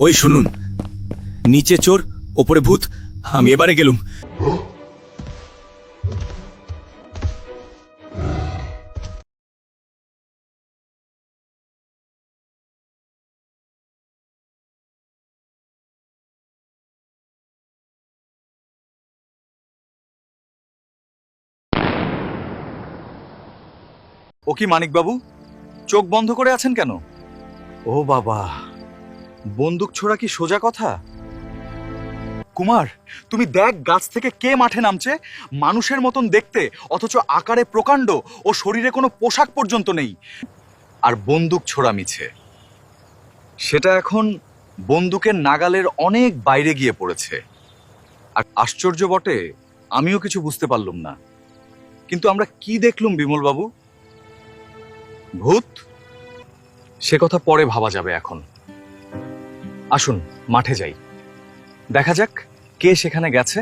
ওই শুনুন, নিচে চোর ওপরে ভূত, আমি এবারে গেলুম। ও কি মানিকবাবু, চোখ বন্ধ করে আছেন কেন? ও বাবা, বন্দুক ছোড়া কি সোজা কথা? কুমার, তুমি দেখ গাছ থেকে কে মাঠে নামছে, মানুষের মতন দেখতে, অথচ আকারে প্রকাণ্ড ও শরীরে কোনো পোশাক পর্যন্ত নেই, আর বন্দুক ছোড়া মিছে। সেটা এখন বন্দুকের নাগালের অনেক বাইরে গিয়ে পড়েছে। আর আশ্চর্য বটে, আমিও কিছু বুঝতে পারলুম না। কিন্তু আমরা কি দেখলুম বিমলবাবু? ভূত? সে কথা পরে ভাবা যাবে, এখন আসুন মাঠে যাই, দেখা যাক কে সেখানে গেছে।